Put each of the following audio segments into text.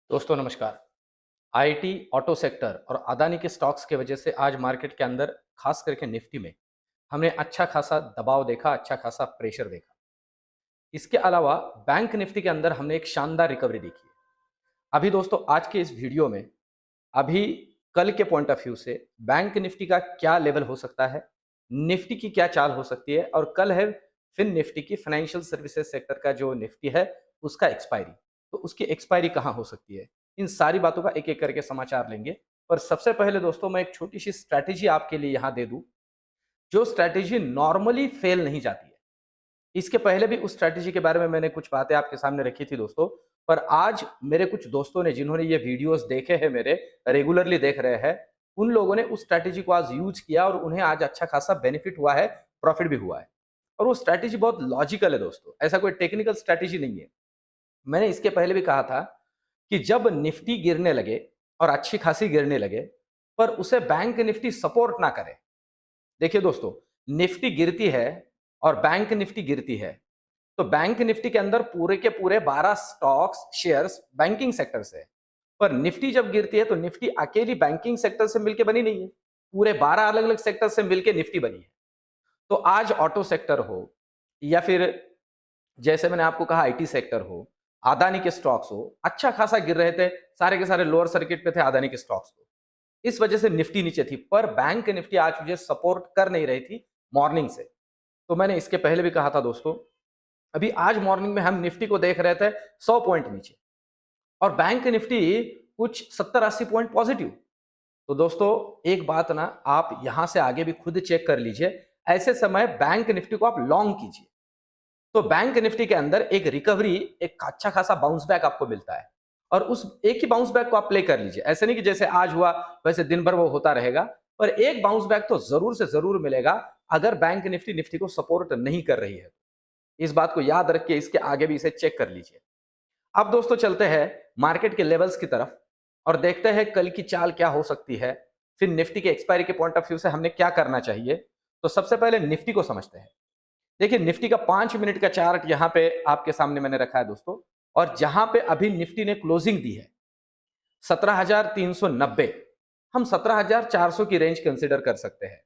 दोस्तों नमस्कार। IT, auto sector और अदानी के स्टॉक्स की वजह से आज मार्केट के अंदर खास करके निफ्टी में हमने अच्छा खासा दबाव देखा, अच्छा खासा प्रेशर देखा। इसके अलावा बैंक निफ्टी के अंदर हमने एक शानदार रिकवरी देखी है। अभी दोस्तों आज के इस वीडियो में अभी कल के पॉइंट ऑफ व्यू से बैंक निफ्टी का क्या लेवल हो सकता है, निफ्टी की क्या चाल हो सकती है और कल है फिन निफ्टी की फाइनेंशियल सर्विसेज सेक्टर का जो निफ्टी है उसका एक्सपायरी। तो उसकी एक्सपायरी कहाँ हो सकती है, इन सारी बातों का एक एक करके समाचार लेंगे। पर सबसे पहले दोस्तों मैं एक छोटी सी स्ट्रैटेजी आपके लिए यहाँ दे दूं, जो स्ट्रैटेजी नॉर्मली फेल नहीं जाती है। इसके पहले भी उस स्ट्रैटेजी के बारे में मैंने कुछ बातें आपके सामने रखी थी दोस्तों। पर आज मेरे कुछ दोस्तों ने जिन्होंने ये वीडियोस देखे हैं, मेरे रेगुलरली देख रहे हैं, उन लोगों ने उस स्ट्रैटेजी को आज यूज किया और उन्हें आज अच्छा खासा बेनिफिट हुआ है, प्रॉफिट भी हुआ है। और वो स्ट्रैटेजी बहुत लॉजिकल है दोस्तों, ऐसा कोई टेक्निकल स्ट्रैटेजी नहीं है। मैंने इसके पहले भी कहा था कि जब निफ्टी गिरने लगे और अच्छी खासी गिरने लगे, पर उसे बैंक निफ्टी सपोर्ट ना करे। देखिए दोस्तों, निफ्टी गिरती है और बैंक निफ्टी गिरती है, तो बैंक निफ्टी के अंदर पूरे के पूरे 12 स्टॉक्स शेयर्स बैंकिंग सेक्टर से है। पर निफ्टी जब गिरती है तो निफ्टी अकेली बैंकिंग सेक्टर से मिलकर बनी नहीं है, पूरे 12 अलग अलग सेक्टर से मिलकर निफ्टी बनी है। तो आज ऑटो सेक्टर हो या फिर जैसे मैंने आपको कहा आईटी सेक्टर हो, अदानी के स्टॉक्स हो, अच्छा खासा गिर रहे थे, सारे के सारे लोअर सर्किट पे थे अदानी के स्टॉक्स को। इस वजह से निफ्टी नीचे थी, पर बैंक निफ्टी आज मुझे सपोर्ट कर नहीं रही थी मॉर्निंग से। तो मैंने इसके पहले भी कहा था दोस्तों, अभी आज मॉर्निंग में हम निफ्टी को देख रहे थे 100 पॉइंट नीचे और बैंक निफ्टी कुछ 70-80 पॉइंट पॉजिटिव। तो दोस्तों एक बात ना, आप यहां से आगे भी खुद चेक कर लीजिए, ऐसे समय बैंक निफ्टी को आप लॉन्ग कीजिए। तो बैंक निफ्टी के अंदर एक रिकवरी, एक अच्छा खासा बाउंस बैक आपको मिलता है और उस एक ही बाउंस बैक को आप प्ले कर लीजिए। ऐसे नहीं कि जैसे आज हुआ वैसे दिन भर वो होता रहेगा, पर एक बाउंस बैक तो जरूर से जरूर मिलेगा अगर बैंक निफ्टी निफ्टी को सपोर्ट नहीं कर रही है। इस बात को याद रख के इसके आगे भी इसे चेक कर लीजिए। अब दोस्तों चलते हैं मार्केट के लेवल्स की तरफ और देखते हैं कल की चाल क्या हो सकती है, फिर निफ्टी के एक्सपायरी के पॉइंट ऑफ व्यू से हमने क्या करना चाहिए। तो सबसे पहले निफ्टी को समझते हैं। देखिए निफ्टी का 5 मिनट का चार्ट यहां पे आपके सामने मैंने रखा है दोस्तों, और जहां पे अभी निफ्टी ने क्लोजिंग दी है 17,390, हम 17,400 की रेंज कंसीडर कर सकते हैं।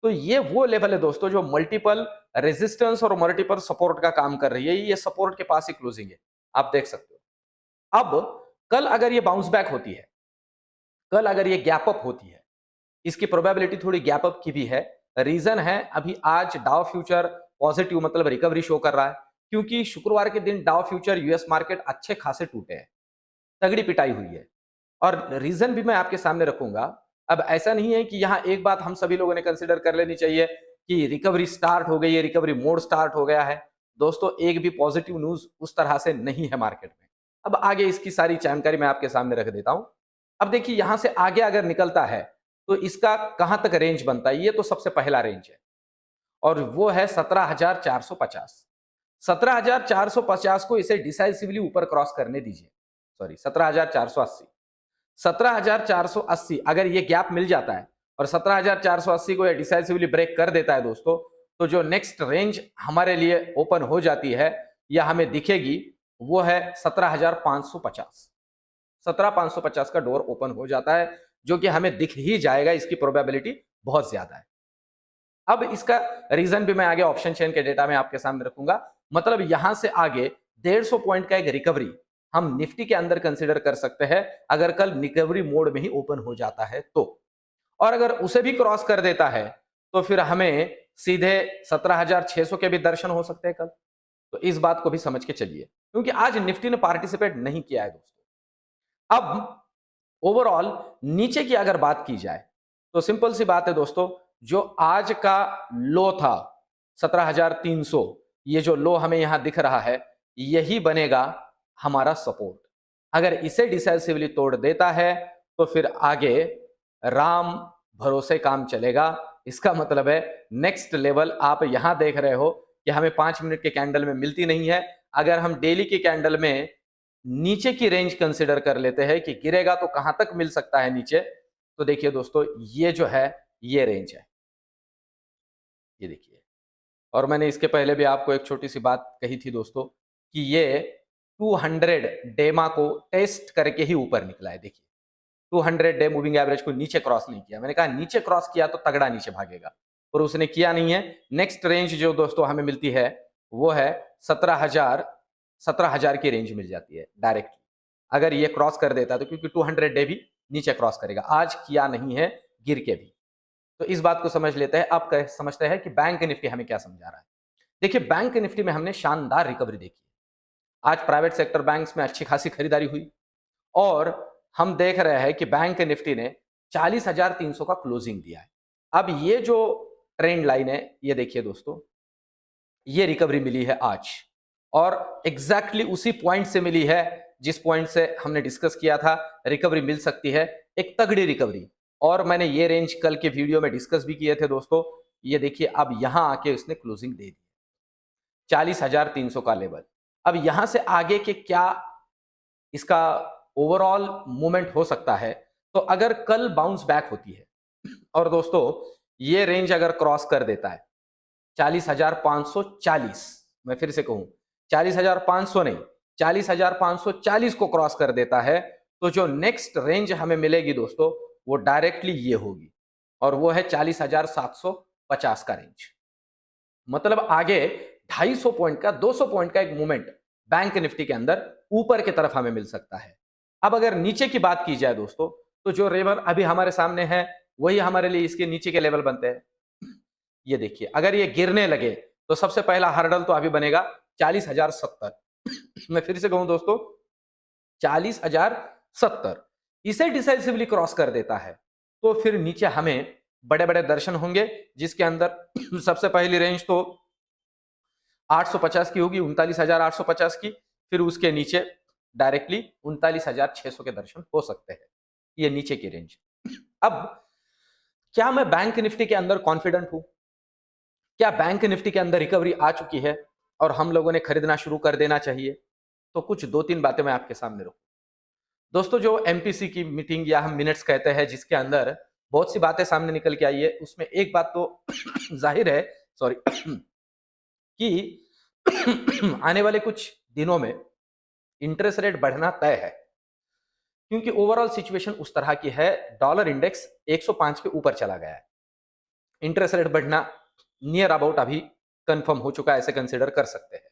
तो ये वो लेवल है दोस्तों जो मल्टीपल रेजिस्टेंस और मल्टीपल सपोर्ट का काम कर रही है। ये सपोर्ट के पास ही क्लोजिंग है, आप देख सकते हो। अब कल अगर ये बाउंस बैक होती है, कल अगर ये गैप अप होती है, इसकी प्रोबेबिलिटी थोड़ी गैप अप की भी है। रीजन है अभी आज डाउ फ्यूचर पॉजिटिव मतलब रिकवरी शो कर रहा है, क्योंकि शुक्रवार के दिन डाउ फ्यूचर यूएस मार्केट अच्छे खासे टूटे हैं, तगड़ी पिटाई हुई है। और रीजन भी मैं आपके सामने रखूंगा। अब ऐसा नहीं है कि यहां एक बात हम सभी लोगों ने कंसिडर कर लेनी चाहिए कि रिकवरी स्टार्ट हो गई है, रिकवरी मोड स्टार्ट हो गया है। दोस्तों एक भी पॉजिटिव न्यूज उस तरह से नहीं है मार्केट में। अब आगे इसकी सारी जानकारी मैं आपके सामने रख देता हूं। अब देखिए यहां से आगे अगर निकलता है तो इसका कहां तक रेंज बनता है, ये तो सबसे पहला रेंज है और वो है 17,450। 17,450 को इसे डिसाइसिवली ऊपर क्रॉस करने दीजिए। सॉरी, 17,480। 17,480 अगर ये गैप मिल जाता है और 17,480 को ये डिसाइसिवली ब्रेक कर देता है दोस्तों, तो जो नेक्स्ट रेंज हमारे लिए ओपन हो जाती है या हमें दिखेगी, वो है 17,550। 17,550 का डोर ओपन हो जाता है, जो कि हमें दिख ही जाएगा, इसकी प्रोबेबिलिटी बहुत ज्यादा है। अब इसका रीजन भी मैं आगे ऑप्शन चेन के डेटा में आपके सामने रखूंगा। मतलब यहां से आगे 150 पॉइंट का एक रिकवरी हम निफ्टी के अंदर कंसीडर कर सकते हैं, अगर कल रिकवरी मोड में ही ओपन हो जाता है तो। और अगर उसे भी क्रॉस कर देता है तो फिर हमें सीधे 17,600 के भी दर्शन हो सकते हैं कल। तो इस बात को भी समझ के चलिए, क्योंकि आज निफ्टी ने पार्टिसिपेट नहीं किया है दोस्तों। अब ओवरऑल नीचे की अगर बात की जाए तो सिंपल सी बात है दोस्तों, जो आज का लो था 17,300, ये जो लो हमें यहां दिख रहा है, यही बनेगा हमारा सपोर्ट। अगर इसे डिसाइसिवली तोड़ देता है तो फिर आगे राम भरोसे काम चलेगा। इसका मतलब है नेक्स्ट लेवल आप यहां देख रहे हो कि हमें 5 मिनट के कैंडल में मिलती नहीं है। अगर हम डेली के कैंडल में नीचे की रेंज कंसिडर कर लेते हैं कि गिरेगा तो कहां तक मिल सकता है नीचे, तो देखिए दोस्तों ये जो है ये रेंज है, ये देखिए। और मैंने इसके पहले भी आपको एक छोटी सी बात कही थी दोस्तों कि ये 200 डेमा को टेस्ट करके ही ऊपर निकला है। देखिए 200 डे मूविंग एवरेज को नीचे क्रॉस नहीं किया। मैंने कहा नीचे क्रॉस किया तो तगड़ा नीचे भागेगा, और उसने किया नहीं है। नेक्स्ट रेंज जो दोस्तों हमें मिलती है वो है 17,000 की रेंज मिल जाती है डायरेक्ट। अगर ये क्रॉस कर देता तो, क्योंकि 200 डे भी नीचे क्रॉस करेगा, आज किया नहीं है गिर के भी। तो इस बात को समझ लेते हैं। अब समझते हैं कि बैंक निफ्टी हमें क्या समझा रहा है। देखिए बैंक निफ्टी में हमने शानदार रिकवरी देखी। आज प्राइवेट सेक्टर बैंक्स में अच्छी खासी खरीदारी हुई, और हम देख रहे हैं कि बैंक निफ्टी ने 40,300 का क्लोजिंग दिया है। अब ये जो ट्रेंड लाइन है, ये देखिए दोस्तों, ये रिकवरी मिली है आज, और एग्जैक्टली उसी पॉइंट से मिली है जिस पॉइंट से हमने डिस्कस किया था रिकवरी मिल सकती है, एक तगड़ी रिकवरी। और मैंने ये रेंज कल के वीडियो में डिस्कस भी किए थे दोस्तों। ये देखिए अब यहां आके उसने क्लोजिंग दे दी 40,300 का लेवल। अब यहां से आगे के क्या इसका ओवरऑल मूवमेंट हो सकता है, तो अगर कल बाउंस बैक होती है और दोस्तों ये रेंज अगर क्रॉस कर देता है 40,540, मैं फिर से कहूं 40,500 नहीं, 40,540 को क्रॉस कर देता है, तो जो नेक्स्ट रेंज हमें मिलेगी दोस्तों वो डायरेक्टली ये होगी, और वो है 40,750 का रेंज। मतलब आगे 250 पॉइंट का 200 पॉइंट का एक मूवमेंट बैंक निफ्टी के अंदर ऊपर की तरफ हमें मिल सकता है। अब अगर नीचे की बात की जाए दोस्तों, तो जो लेवल अभी हमारे सामने है वही हमारे लिए इसके नीचे के लेवल बनते हैं। ये देखिए अगर ये गिरने लगे तो सबसे पहला हर्डल तो अभी बनेगा 40,070। मैं फिर से कहूं दोस्तों 40,070, इसे डिसाइसिवली क्रॉस कर देता है तो फिर नीचे हमें बड़े बड़े दर्शन होंगे, जिसके अंदर सबसे पहली रेंज तो 850 की होगी, 39,850 की। फिर उसके नीचे डायरेक्टली 39,600 के दर्शन हो सकते हैं, ये नीचे की रेंज। अब क्या मैं बैंक निफ्टी के अंदर कॉन्फिडेंट हूं? क्या बैंक निफ्टी के अंदर रिकवरी आ चुकी है और हम लोगों ने खरीदना शुरू कर देना चाहिए? तो कुछ 2-3 बातें मैं आपके सामने रखूं दोस्तों। जो एमपीसी की मीटिंग या हम मिनट्स कहते हैं, जिसके अंदर बहुत सी बातें सामने निकल के आई है, उसमें एक बात तो जाहिर है, सॉरी, कि आने वाले कुछ दिनों में इंटरेस्ट रेट बढ़ना तय है, क्योंकि ओवरऑल सिचुएशन उस तरह की है। डॉलर इंडेक्स 105 के ऊपर चला गया है, इंटरेस्ट रेट बढ़ना नियर अबाउट अभी कंफर्म हो चुका है, ऐसे कंसीडर कर सकते हैं।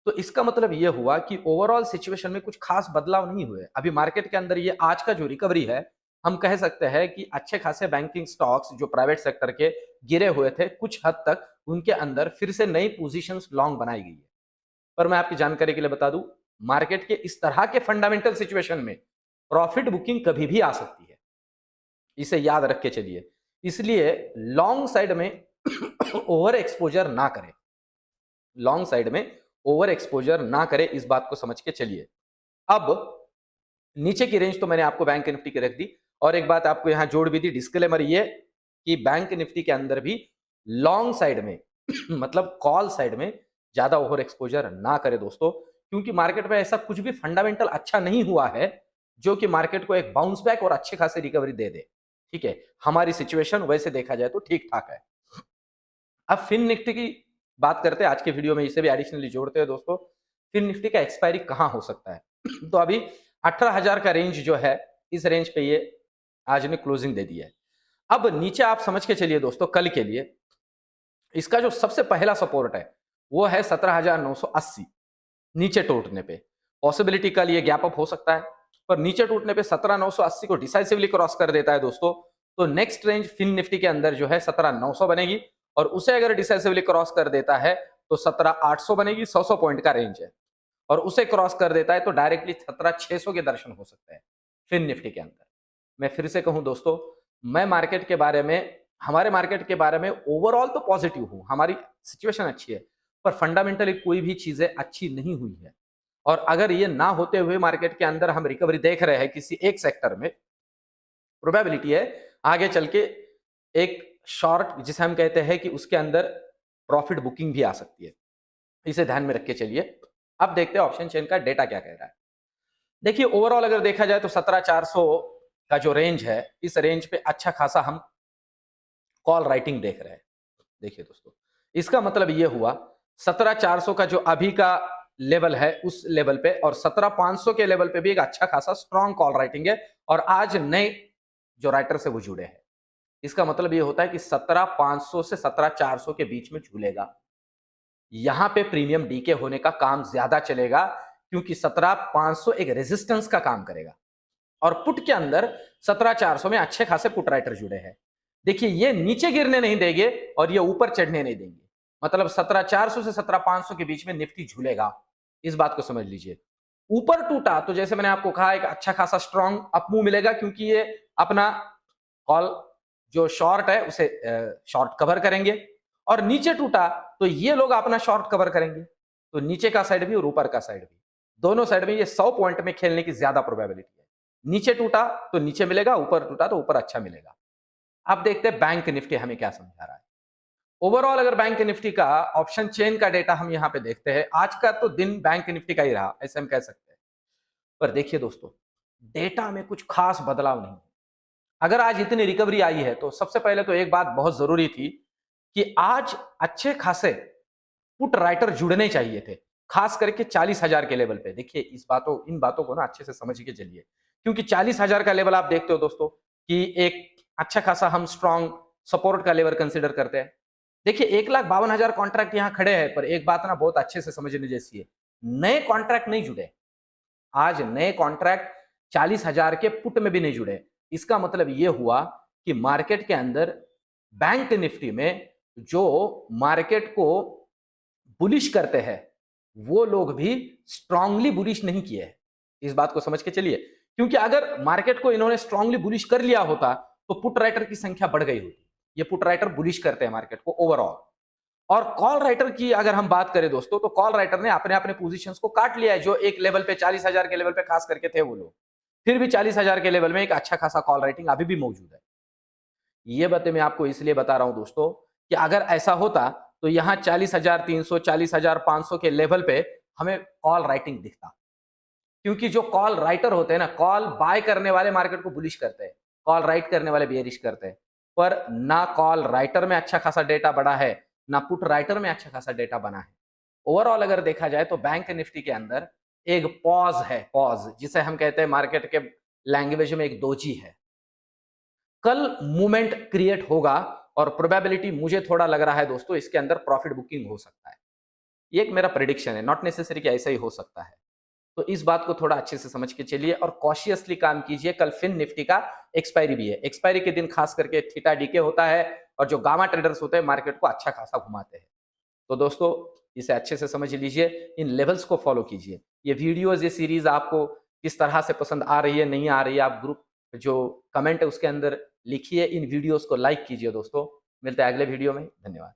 तो इसका मतलब यह हुआ कि ओवरऑल सिचुएशन में कुछ खास बदलाव नहीं हुए अभी मार्केट के अंदर। ये आज का जो रिकवरी है, हम कह सकते हैं कि अच्छे खासे बैंकिंग स्टॉक्स जो प्राइवेट सेक्टर के गिरे हुए थे, कुछ हद तक उनके अंदर फिर से नई पोजीशंस लॉन्ग बनाई गई है। पर मैं आपकी जानकारी के लिए बता दूं, मार्केट के इस तरह के फंडामेंटल सिचुएशन में प्रॉफिट बुकिंग कभी भी आ सकती है, इसे याद रख के चलिए। इसलिए लॉन्ग साइड में ओवर एक्सपोजर ना करें, लॉन्ग साइड में ओवर एक्सपोजर ना करें, इस बात को समझ के चलिए। अब नीचे की रेंज तो मैंने आपको बैंक निफ्टी की रख दी, और एक बात आपको यहां जोड़ भी दी, डिस्क्लेमर ये कि बैंक निफ्टी के अंदर भी लॉन्ग साइड में मतलब कॉल साइड में ज्यादा ओवर एक्सपोजर ना करें दोस्तों, क्योंकि मार्केट में ऐसा कुछ भी फंडामेंटल अच्छा नहीं हुआ है जो कि मार्केट को एक बाउंस बैक और अच्छे खासे रिकवरी दे दे। ठीक है, हमारी सिचुएशन वैसे देखा जाए तो ठीक ठाक है। अब फिन निफ्टी की बात करते हैं आज के वीडियो में, इसे भी एडिशनली जोड़ते हैं दोस्तों। फिन निफ्टी का एक्सपायरी कहां हो सकता है? तो अभी 18,000 का रेंज जो है, इस रेंज पे ये आज ने क्लोजिंग दे दिया है। अब नीचे आप समझ के चलिए दोस्तों, कल के लिए इसका जो सबसे पहला सपोर्ट है वो है 17,980। नीचे टूटने पे पॉसिबिलिटी कल ये गैप अप हो सकता है, पर नीचे टूटने पे 17,980 को डिसाइसिवली क्रॉस कर देता है दोस्तों, तो नेक्स्ट रेंज फिन निफ्टी के अंदर जो है 17,900 बनेगी, और उसे अगर डिसाइसिवली क्रॉस कर देता है तो 17,800 बनेगी। 100 पॉइंट का रेंज है, और उसे क्रॉस कर देता है तो डायरेक्टली 17,600 के दर्शन हो सकते हैं फिन निफ्टी के अंदर। मैं फिर से कहूं दोस्तों, मैं मार्केट के बारे में, हमारे मार्केट के बारे में ओवरऑल तो पॉजिटिव हूं, हमारी सिचुएशन अच्छी है, पर फंडामेंटली कोई भी चीजें अच्छी नहीं हुई है। और अगर ये ना होते हुए मार्केट के अंदर हम रिकवरी देख रहे हैं किसी एक सेक्टर में, प्रोबेबिलिटी है आगे चल के एक शॉर्ट, जिसे हम कहते हैं कि उसके अंदर प्रॉफिट बुकिंग भी आ सकती है, इसे ध्यान में रख के चलिए। अब देखते हैं ऑप्शन चेन का डेटा क्या कह रहा है। देखिए ओवरऑल अगर देखा जाए तो 17,400 का जो रेंज है, इस रेंज पे अच्छा खासा हम कॉल राइटिंग देख रहे हैं। देखिए दोस्तों, इसका मतलब यह हुआ 17,400 का जो अभी का लेवल है उस लेवल पे, और 17,500 के लेवल पे भी एक अच्छा खासा स्ट्रॉन्ग कॉल राइटिंग है, और आज नए जो राइटर से वो जुड़े हैं। इसका मतलब ये होता है कि 17,500 से 17,400 के बीच में झूलेगा। यहां पे प्रीमियम डीके होने का काम ज्यादा चलेगा, क्योंकि 17,500 एक रेजिस्टेंस का काम करेगा, और पुट के अंदर 17,400 में अच्छे खासे पुट राइटर जुड़े हैं। देखिए, ये नीचे गिरने नहीं देंगे और ये ऊपर चढ़ने नहीं देंगे, मतलब 17,400 से 17,500 के बीच में निफ्टी झूलेगा, इस बात को समझ लीजिए। ऊपर टूटा तो जैसे मैंने आपको कहा, एक अच्छा खासा स्ट्रॉन्ग अपमूव मिलेगा, क्योंकि ये अपना कॉल जो शॉर्ट है उसे शॉर्ट कवर करेंगे, और नीचे टूटा तो ये लोग अपना शॉर्ट कवर करेंगे। तो नीचे का साइड भी और ऊपर का साइड भी, दोनों साइड में ये 100 पॉइंट में खेलने की ज्यादा प्रोबेबिलिटी है। नीचे टूटा तो नीचे मिलेगा, ऊपर टूटा तो ऊपर अच्छा मिलेगा। अब देखते हैं बैंक निफ्टी हमें क्या समझा रहा है। ओवरऑल अगर बैंक निफ्टी का ऑप्शन चेन का डेटा हम यहां पे देखते हैं, आज का तो दिन बैंक निफ्टी का ही रहा, ऐसे हम कह सकते हैं। पर देखिए दोस्तों, डेटा में कुछ खास बदलाव नहीं है। अगर आज इतनी रिकवरी आई है तो सबसे पहले तो एक बात बहुत जरूरी थी कि आज अच्छे खासे पुट राइटर जुड़ने चाहिए थे, खास करके 40,000 के लेवल पे। देखिए, इन बातों को ना अच्छे से समझ के चलिए, क्योंकि 40,000 का लेवल आप देखते हो दोस्तों कि एक अच्छा खासा हम स्ट्रॉन्ग सपोर्ट का लेवल कंसिडर करते हैं। देखिए, 1,52,000 कॉन्ट्रैक्ट यहां खड़े हैं, पर एक बात ना बहुत अच्छे से समझने जैसी है, नए कॉन्ट्रैक्ट नहीं जुड़े। आज नए कॉन्ट्रैक्ट 40,000 के पुट में भी नहीं जुड़े। इसका मतलब यह हुआ कि मार्केट के अंदर बैंक निफ्टी में जो मार्केट को बुलिश करते हैं, वो लोग भी स्ट्रांगली बुलिश नहीं किए हैं। इस बात को समझ के चलिए, क्योंकि अगर मार्केट को इन्होंने स्ट्रांगली बुलिश कर लिया होता तो पुट राइटर की संख्या बढ़ गई होती। ये पुट राइटर बुलिश करते हैं मार्केट को ओवरऑल। और कॉल राइटर की अगर हम बात करें दोस्तों, तो कॉल राइटर ने अपने अपने पोजीशंस को काट लिया है। जो एक लेवल पे 40,000 के लेवल पे खास करके थे वो लोग, फिर भी 40,000 के लेवल में एक अच्छा खासा कॉल राइटिंग अभी भी मौजूद है। ये बातें मैं आपको इसलिए बता रहा हूं दोस्तों कि अगर ऐसा होता तो यहां 40,300 40,500 के लेवल पे हमें कॉल राइटिंग दिखता, क्योंकि जो कॉल राइटर होते हैं ना, कॉल बाय करने वाले मार्केट को बुलिश करते हैं, कॉल राइट करने वाले बेयरिश करते हैं। पर ना कॉल राइटर में अच्छा खासा डेटा बढ़ा है, ना पुट राइटर में अच्छा खासा डेटा बना है। ओवरऑल अगर देखा जाए तो बैंक निफ्टी के अंदर एक पॉज है, पॉज जिसे हम कहते हैं मार्केट के लैंग्वेज में एक दोजी है। कल मूवमेंट क्रिएट होगा, और प्रोबेबिलिटी मुझे थोड़ा लग रहा है दोस्तों इसके अंदर प्रॉफिट बुकिंग हो सकता है। ये एक मेरा प्रेडिक्शन है, नॉट नेसेसरी कि ऐसा ही हो सकता है। तो इस बात को थोड़ा अच्छे से समझ के चलिए और कॉशियसली काम कीजिए। कल फिन निफ्टी का एक्सपायरी भी है, एक्सपायरी के दिन खास करके थीटा डीके होता है, और जो गामा ट्रेडर्स होते हैं मार्केट को अच्छा खासा घुमाते हैं। तो दोस्तों, इसे अच्छे से समझ लीजिए, इन लेवल्स को फॉलो कीजिए। ये वीडियोस, ये सीरीज आपको किस तरह से पसंद आ रही है, नहीं आ रही है, आप ग्रुप जो कमेंट है उसके अंदर लिखिए। इन वीडियोस को लाइक कीजिए दोस्तों। मिलते हैं अगले वीडियो में, धन्यवाद।